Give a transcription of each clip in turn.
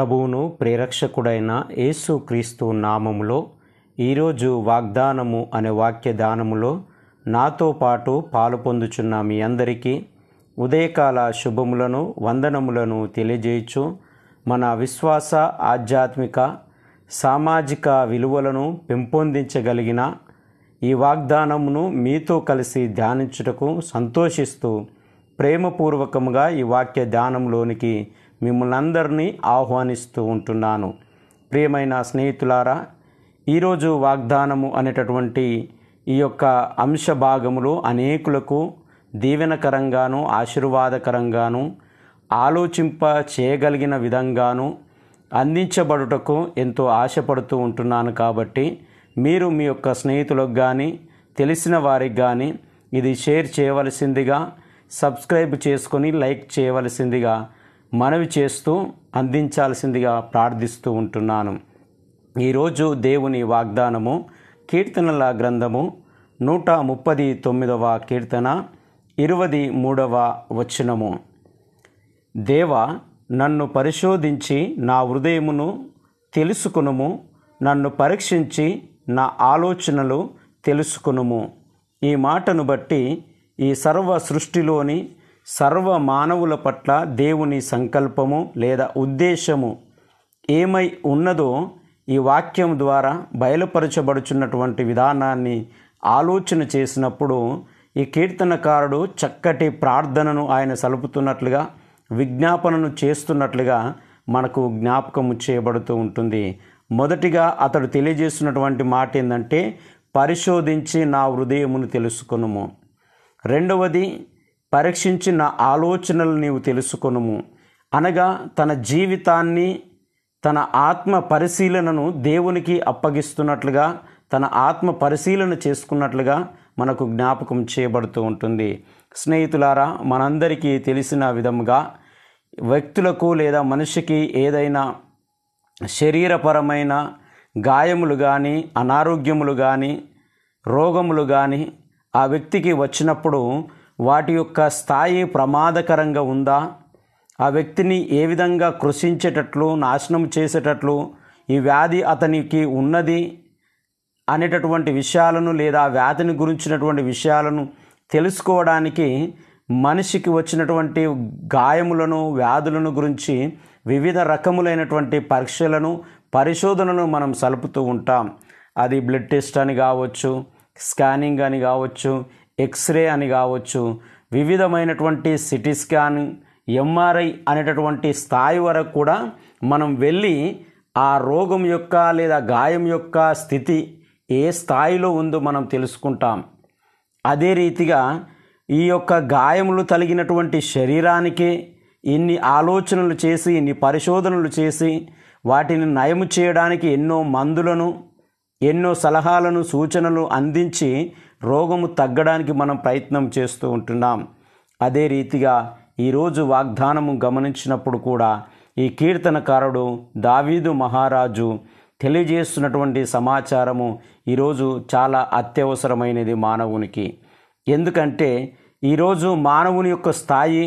ప్రభువును ప్రేరక్షకుడైన యేసుక్రీస్తు నామములో ఈరోజు వాగ్దానము అనే వాక్య దానములో నాతో పాటు పాలు పొందుచున్న మీ అందరికీ ఉదయకాల శుభములను వందనములను తెలియజేయచ్చు. మన విశ్వాస ఆధ్యాత్మిక సామాజిక విలువలను పెంపొందించగలిగిన ఈ వాగ్దానమును మీతో కలిసి ధ్యానించుటకు సంతోషిస్తూ ప్రేమపూర్వకముగా ఈ వాక్య ధ్యానంలోనికి మిమ్మల్ని అందరినీ ఆహ్వానిస్తూ ఉంటున్నాను. ప్రియమైన స్నేహితులారా, ఈరోజు వాగ్దానము అనేటటువంటి ఈ యొక్క అంశ భాగములో అనేకులకు దీవెనకరంగాను ఆశీర్వాదకరంగాను ఆలోచింప చేయగలిగిన విధంగాను అందించబడుటకు ఎంతో ఆశపడుతూ ఉంటున్నాను. కాబట్టి మీరు మీ యొక్క స్నేహితులకు కానీ తెలిసిన వారికి కానీ ఇది షేర్ చేయవలసిందిగా, సబ్స్క్రైబ్ చేసుకొని లైక్ చేయవలసిందిగా మనవి చేస్తూ అందించాల్సిందిగా ప్రార్థిస్తూ ఉంటున్నాను. ఈరోజు దేవుని వాగ్దానము కీర్తనల గ్రంథము 139వ కీర్తన 23వ వచనము. దేవా, నన్ను పరిశోధించి నా హృదయమును తెలుసుకునుము, నన్ను పరీక్షించి నా ఆలోచనలు తెలుసుకునుము. ఈ మాటను బట్టి ఈ సర్వ సృష్టిలోని సర్వ మానవుల పట్ల దేవుని సంకల్పము లేదా ఉద్దేశము ఏమై ఉన్నదో ఈ వాక్యం ద్వారా బయలుపరచబడుచున్నటువంటి విధానాన్ని ఆలోచన చేసినప్పుడు ఈ కీర్తనకారుడు చక్కటి ప్రార్థనను ఆయన సలుపుతున్నట్లుగా, విజ్ఞాపనను చేస్తున్నట్లుగా మనకు జ్ఞాపకము చేయబడుతూ ఉంటుంది. మొదటిగా అతడు తెలియజేస్తున్నటువంటి మాట ఏంటంటే, పరిశోధించి నా హృదయమును తెలుసుకొనుము. రెండవది, పరీక్షించి నా ఆలోచనలు నీవు తెలుసుకొనుము. అనగా తన జీవితాన్ని, తన ఆత్మ పరిశీలనను దేవునికి అప్పగిస్తున్నట్లుగా, తన ఆత్మ పరిశీలన చేసుకున్నట్లుగా మనకు జ్ఞాపకం చేయబడుతూ ఉంటుంది. స్నేహితులారా, మనందరికీ తెలిసిన విధముగా వ్యక్తులకు లేదా మనిషికి ఏదైనా శరీరపరమైన గాయములు కానీ, అనారోగ్యములు కానీ, రోగములు కానీ ఆ వ్యక్తికి వచ్చినప్పుడు వాటి యొక్క స్థాయి ప్రమాదకరంగా ఉందా, ఆ వ్యక్తిని ఏ విధంగా కృషించేటట్లు, నాశనం చేసేటట్లు ఈ వ్యాధి అతనికి ఉన్నది అనేటటువంటి విషయాలను లేదా వ్యాధిని గురించినటువంటి విషయాలను తెలుసుకోవడానికి మనిషికి వచ్చినటువంటి గాయములను, వ్యాధులను గురించి వివిధ రకములైనటువంటి పరీక్షలను, పరిశోధనలను మనం సలుపుతూ ఉంటాం. అది బ్లడ్ టెస్ట్ అని కావచ్చు, స్కానింగ్ అని కావచ్చు, ఎక్స్రే అని కావచ్చు, వివిధమైనటువంటి సిటీ స్కాన్, ఎంఆర్ఐ అనేటటువంటి స్థాయి వరకు కూడా మనం వెళ్ళి ఆ రోగం యొక్క లేదా గాయం యొక్క స్థితి ఏ స్థాయిలో ఉందో మనం తెలుసుకుంటాం. అదే రీతిగా ఈ యొక్క గాయములు తగిలినటువంటి శరీరానికి ఇన్ని ఆలోచనలు చేసి, ఇన్ని పరిశోధనలు చేసి వాటిని నయము చేయడానికి ఎన్నో మందులను, ఎన్నో సలహాలను, సూచనలు అందించి రోగము తగ్గడానికి మనం ప్రయత్నం చేస్తూ ఉంటున్నాం. అదే రీతిగా ఈరోజు వాగ్దానము గమనించినప్పుడు కూడా ఈ కీర్తనకారుడు దావీదు మహారాజు తెలియజేస్తున్నటువంటి సమాచారము ఈరోజు చాలా అత్యవసరమైనది మానవునికి. ఎందుకంటే ఈరోజు మానవుని యొక్క స్థాయి,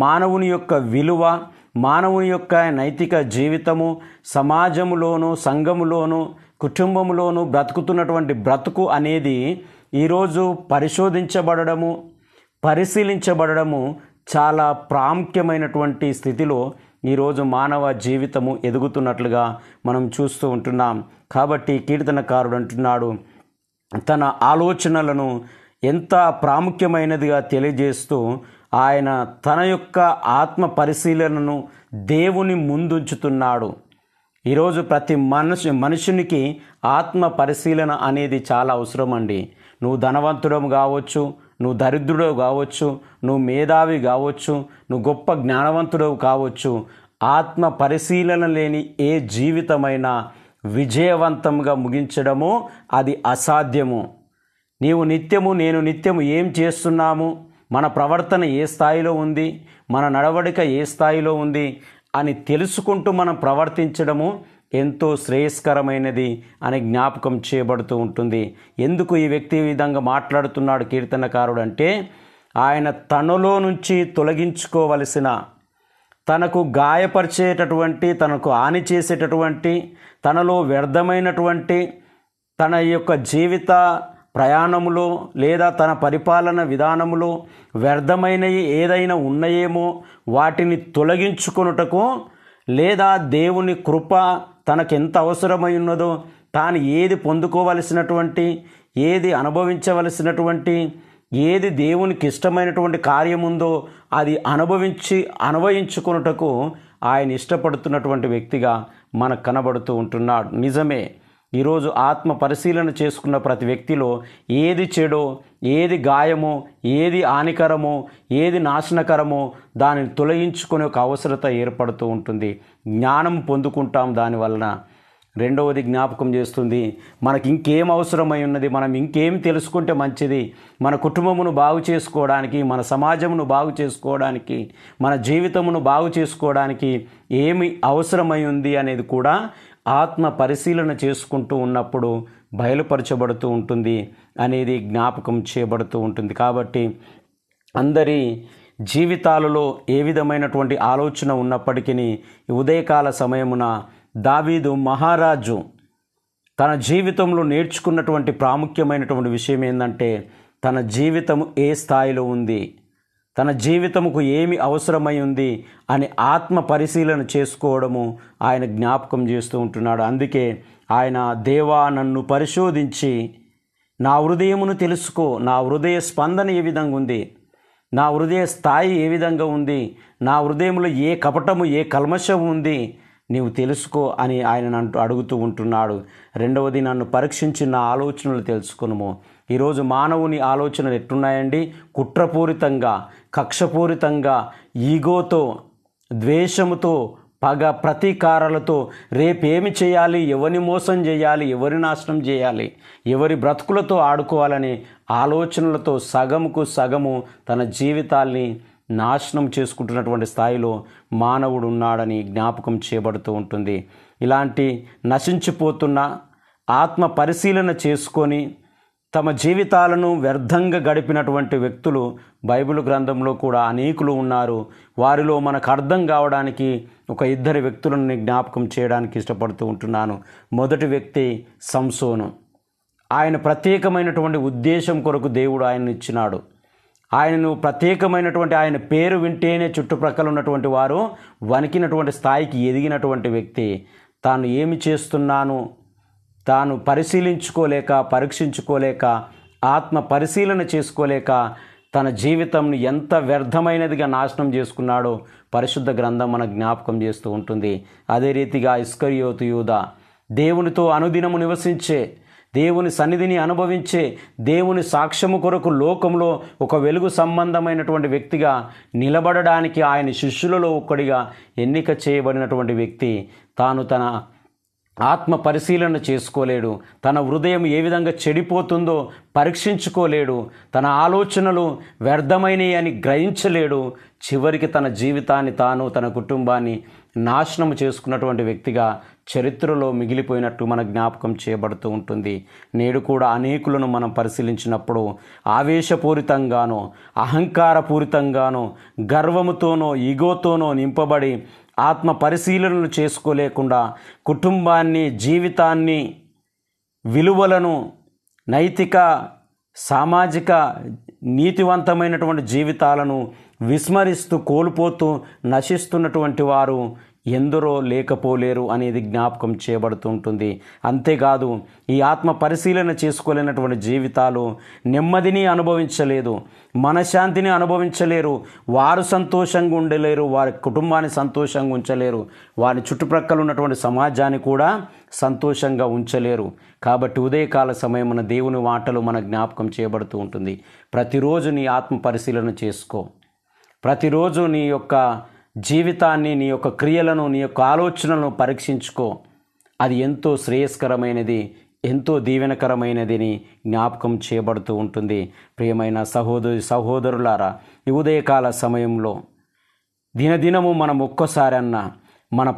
మానవుని యొక్క విలువ, మానవుని యొక్క నైతిక జీవితము సమాజములోను, సంఘములోను, కుటుంబములోను బ్రతుకుతున్నటువంటి బ్రతుకు అనేది ఈరోజు పరిశోధించబడము, పరిశీలించబడము చాలా ప్రాముఖ్యమైనటువంటి స్థితిలో ఈరోజు మానవ జీవితము ఎదుగుతున్నట్లుగా మనం చూస్తూ ఉంటున్నాం. కాబట్టి కీర్తనకారుడు అంటున్నాడు, తన ఆలోచనలను ఎంత ప్రాముఖ్యమైనదిగా తెలియజేస్తూ ఆయన తన యొక్క ఆత్మ పరిశీలనను దేవుని ముందుంచుతున్నాడు. ఈరోజు ప్రతి మనుషునికి ఆత్మ పరిశీలన అనేది చాలా అవసరం అండి. నువ్వు ధనవంతుడవు కావచ్చు, నువ్వు దరిద్రుడవు కావచ్చు, నువ్వు మేధావి కావచ్చు, నువ్వు గొప్ప జ్ఞానవంతుడవు కావచ్చు, ఆత్మ పరిశీలన లేని ఏ జీవితమైనా విజయవంతంగా ముగించడము అది అసాధ్యము. నీవు నిత్యము, నేను నిత్యము ఏం చేస్తున్నాము, మన ప్రవర్తన ఏ స్థాయిలో ఉంది, మన నడవడిక ఏ స్థాయిలో ఉంది అని తెలుసుకుంటూ మనం ప్రవర్తించడము ఎంతో శ్రేయస్కరమైనది అని జ్ఞాపకం చేయబడుతూ ఉంటుంది. ఎందుకు ఈ వ్యక్తి ఈ విధంగా మాట్లాడుతున్నాడు కీర్తనకారుడు అంటే, ఆయన తనలో నుంచి తొలగించుకోవలసిన, తనకు గాయపరిచేటటువంటి, తనకు హాని చేసేటటువంటి, తనలో వ్యర్థమైనటువంటి తన యొక్క జీవిత ప్రయాణములో లేదా తన పరిపాలన విధానములో వ్యర్థమైనవి ఏదైనా ఉన్నాయేమో వాటిని తొలగించుకొనుటకు, లేదా దేవుని కృప తనకెంత అవసరమై ఉన్నదో, తాను ఏది పొందుకోవలసినటువంటి, ఏది అనుభవించవలసినటువంటి, ఏది దేవునికి ఇష్టమైనటువంటి కార్యముందో అది అనుభవించుకొనుటకు ఆయన ఇష్టపడుతున్నటువంటి వ్యక్తిగా మనకు కనబడుతూ ఉంటున్నాడు. నిజమే, ఈరోజు ఆత్మ పరిశీలన చేసుకున్న ప్రతి వ్యక్తిలో ఏది చెడో, ఏది గాయమో, ఏది హానికరమో, ఏది నాశనకరమో దానిని తొలగించుకునే ఒక అవసరత ఏర్పడుతూ ఉంటుంది. జ్ఞానం పొందుకుంటాం దానివలన. రెండవది జ్ఞాపకం చేస్తుంది, మనకి ఇంకేం అవసరమై ఉన్నది, మనం ఇంకేం తెలుసుకుంటే మంచిది, మన కుటుంబమును బాగు చేసుకోవడానికి, మన సమాజమును బాగు చేసుకోవడానికి, మన జీవితమును బాగు చేసుకోవడానికి ఏమి అవసరమై ఉంది అనేది కూడా ఆత్మ పరిశీలన చేసుకుంటూ ఉన్నప్పుడు బయలుపరచబడుతూ ఉంటుంది అనేది జ్ఞాపకం చేయబడుతూ ఉంటుంది. కాబట్టి అందరి జీవితాలలో ఏ విధమైనటువంటి ఆలోచన ఉన్నప్పటికీ ఉదయకాల సమయమున దావీదు మహారాజు తన జీవితంలో నేర్చుకున్నటువంటి ప్రాముఖ్యమైనటువంటి విషయం ఏంటంటే, తన జీవితం ఏ స్థాయిలో ఉంది, తన జీవితముకు ఏమి అవసరమై ఉంది అని ఆత్మ పరిశీలన చేసుకోవడము ఆయన జ్ఞాపకం చేస్తూ ఉంటున్నాడు. అందుకే ఆయన, దేవా నన్ను పరిశోధించి నా హృదయమును తెలుసుకో, నా హృదయ స్పందన ఏ విధంగా ఉంది, నా హృదయ స్థాయి ఏ విధంగా ఉంది, నా హృదయంలో ఏ కపటము ఏ కల్మషం ఉంది నీవు తెలుసుకో అని ఆయన అడుగుతూ ఉంటున్నాడు. రెండవది, నన్ను పరీక్షించి నా ఆలోచనలు తెలుసుకునుము. ఈరోజు మానవుని ఆలోచనలు ఎట్టున్నాయండి? కుట్రపూరితంగా, కక్షపూరితంగా, ఈగోతో, ద్వేషముతో, పగ ప్రతీకారాలతో రేపేమి చేయాలి, ఎవరిని మోసం చేయాలి, ఎవరి నాశనం చేయాలి, ఎవరి బ్రతుకులతో ఆడుకోవాలని ఆలోచనలతో సగముకు సగము తన జీవితాల్ని నాశనం చేసుకుంటున్నటువంటి స్థాయిలో మానవుడు ఉన్నాడని జ్ఞాపకం చేయబడుతూ ఉంటుంది. ఇలాంటి నశించిపోతున్న ఆత్మ పరిశీలన చేసుకొని తమ జీవితాలను వ్యర్థంగా గడిపినటువంటి వ్యక్తులు బైబిల్ గ్రంథంలో కూడా అనేకులు ఉన్నారు. వారిలో మనకు అర్థం కావడానికి ఒక ఇద్దరు వ్యక్తులను జ్ఞాపకం చేయడానికి ఇష్టపడుతూ ఉంటున్నాను. మొదటి వ్యక్తి సంసోను. ఆయన ప్రత్యేకమైనటువంటి ఉద్దేశం కొరకు దేవుడు ఆయనను ఇచ్చినాడు. ఆయనను ప్రత్యేకమైనటువంటి, ఆయన పేరు వింటేనే చుట్టుప్రక్కల ఉన్నటువంటి వారు వణికినటువంటి స్థాయికి ఎదిగినటువంటి వ్యక్తి. తాను ఏమి చేస్తున్నాను తాను పరిశీలించుకోలేక, పరీక్షించుకోలేక, ఆత్మ పరిశీలన చేసుకోలేక తన జీవితంను ఎంత వ్యర్థమైనదిగా నాశనం చేసుకున్నాడో పరిశుద్ధ గ్రంథం మనకు జ్ఞాపకం చేస్తూ ఉంటుంది. అదే రీతిగా ఇస్కరియోతు యూదా, దేవునితో అనుదినము నివసించే, దేవుని సన్నిధిని అనుభవించే, దేవుని సాక్ష్యము కొరకు లోకంలో ఒక వెలుగు సంబంధమైనటువంటి వ్యక్తిగా నిలబడడానికి ఆయన శిష్యులలో ఒక్కడిగా ఎన్నిక చేయబడినటువంటి వ్యక్తి తాను తన ఆత్మ పరిశీలన చేసుకోలేడు. తన హృదయం ఏ విధంగా చెడిపోతుందో పరీక్షించుకోలేడు. తన ఆలోచనలు వ్యర్థమైనవి అని గ్రహించలేడు. చివరికి తన జీవితాన్ని తాను, తన కుటుంబాన్ని నాశనం చేసుకున్నటువంటి వ్యక్తిగా చరిత్రలో మిగిలిపోయినట్టు మన జ్ఞాపకం చేయబడుతూ ఉంటుంది. నేడు కూడా అనేకులను మనం పరిశీలించినప్పుడు ఆవేశపూరితంగానో, అహంకారపూరితంగానో, గర్వముతోనో, ఈగోతోనో నింపబడి ఆత్మ పరిశీలనలు చేసుకోలేకుండా కుటుంబాన్ని, జీవితాన్ని, విలువలను, నైతిక, సామాజిక, నీతివంతమైనటువంటి జీవితాలను విస్మరిస్తూ కోల్పోతూ నశిస్తున్నటువంటి వారు ఎందరో లేకపోలేరు అనేది జ్ఞాపకం చేయబడుతూ ఉంటుంది. అంతేకాదు, ఈ ఆత్మ పరిశీలన చేసుకోలేనటువంటి జీవితాలు నెమ్మదిని అనుభవించలేదు, మనశ్శాంతిని అనుభవించలేరు, వారు సంతోషంగా ఉండలేరు, వారి కుటుంబాన్ని సంతోషంగా ఉంచలేరు, వారి చుట్టుప్రక్కల ఉన్నటువంటి సమాజాన్ని కూడా సంతోషంగా ఉంచలేరు. కాబట్టి ఉదయకాల సమయమున దేవుని మాటలు మన జ్ఞాపకం చేయబడుతూ ఉంటుంది. ప్రతిరోజు నీ ఆత్మ పరిశీలన చేసుకో. ప్రతిరోజు నీ యొక్క జీవితాన్ని, నీ యొక్క క్రియలను, నీ యొక్క ఆలోచనలను పరీక్షించుకో. అది ఎంతో శ్రేయస్కరమైనది, ఎంతో దీవెనకరమైనదని జ్ఞాపకం చేయబడుతూ ఉంటుంది. ప్రియమైన సహోదరులారా, ఈ ఉదయకాల సమయంలో దినదినము మనం ఒక్కసారి అన్న మన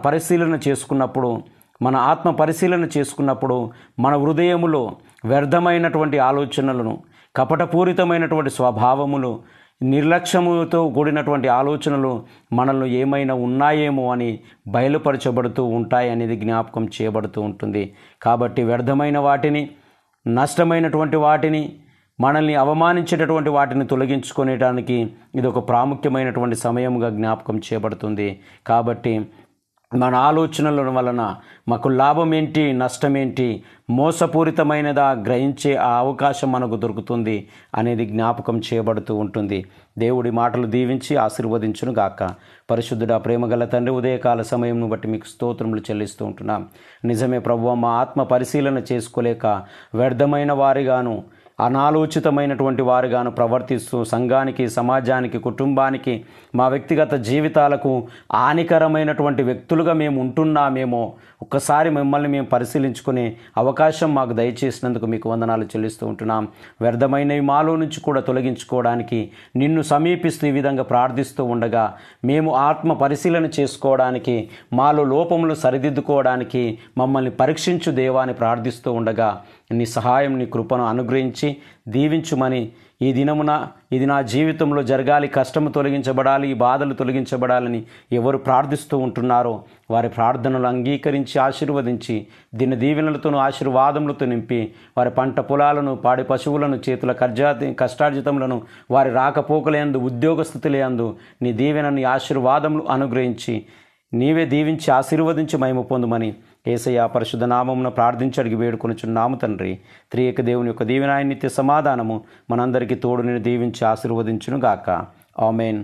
పరిశీలన చేసుకున్నప్పుడు, మన ఆత్మ పరిశీలన చేసుకున్నప్పుడు మన హృదయములో వ్యర్థమైనటువంటి ఆలోచనలను, కపటపూరితమైనటువంటి స్వభావములు నిర్లక్ష్యముతో కూడినటువంటి ఆలోచనలు మనల్ని ఏమైనా ఉన్నాయేమో అని బయలుపరచబడుతూ ఉంటాయి అనేది జ్ఞాపకం చేయబడుతూ ఉంటుంది. కాబట్టి వ్యర్థమైన వాటిని, నష్టమైనటువంటి వాటిని, మనల్ని అవమానించేటటువంటి వాటిని తొలగించుకునేటానికి ఇది ఒక ప్రాముఖ్యమైనటువంటి సమయముగా జ్ఞాపకం చేయబడుతుంది. కాబట్టి మన ఆలోచనల వలన మాకు లాభం ఏంటి, నష్టం ఏంటి, మోసపూరితమైనదా గ్రహించే ఆ అవకాశం మనకు దొరుకుతుంది అనేది జ్ఞాపకం చేయబడుతూ ఉంటుంది. దేవుడి మాటలు దీవించి ఆశీర్వదించును గాక. పరిశుద్ధుడా, ప్రేమగల తండ్రి, ఉదయకాల సమయంను బట్టి మీకు స్తోత్రములు చెల్లిస్తూ ఉంటున్నాం. నిజమే ప్రభువా, మా ఆత్మ పరిశీలన చేసుకోలేక వ్యర్థమైన వారిగాను, అనాలోచితమైనటువంటి వారుగాను ప్రవర్తిస్తూ సంఘానికి, సమాజానికి, కుటుంబానికి, మా వ్యక్తిగత జీవితాలకు హానికరమైనటువంటి వ్యక్తులుగా మేము ఉంటున్నామేమో ఒక్కసారి మిమ్మల్ని మేము పరిశీలించుకునే అవకాశం మాకు దయచేసినందుకు మీకు వందనాలు చెల్లిస్తూ ఉంటున్నాం. వ్యర్థమైనవి మాలో నుంచి కూడా తొలగించుకోవడానికి నిన్ను సమీపిస్తూ ఈ విధంగా ప్రార్థిస్తూ ఉండగా మేము ఆత్మ పరిశీలన చేసుకోవడానికి, మాలో లోపములు సరిదిద్దుకోవడానికి మమ్మల్ని పరీక్షించు దేవాన్ని ప్రార్థిస్తూ ఉండగా నీ సహాయం, నీ కృపను అనుగ్రహించి దీవించుమని, ఈ దినమున ఇది నా జీవితంలో జరగాలి, కష్టము తొలగించబడాలి, ఈ బాధలు తొలగించబడాలని ఎవరు ప్రార్థిస్తూ ఉంటున్నారో వారి ప్రార్థనలు అంగీకరించి ఆశీర్వదించి దీని దీవెనలతోనూ ఆశీర్వాదములతో నింపి వారి పంట పొలాలను, పాడి పశువులను, చేతుల కష్టార్జితములను, వారి రాకపోకలందు, ఉద్యోగస్థితులందు నీ దీవెన, నీ ఆశీర్వాదములు అనుగ్రహించి నీవే దీవించి ఆశీర్వదించి మహిమ పొందుమని యేసయ్య పరిశుద్ధ నామమున ప్రార్థించి అడిగి వేడుకొనుచున్నాము తండ్రి. త్రియేక దేవుని యొక్క దీవెన, నిత్య సమాధానము మనందరికీ తోడు, నేను దీవించి ఆశీర్వదించును గాక. ఆమేన్.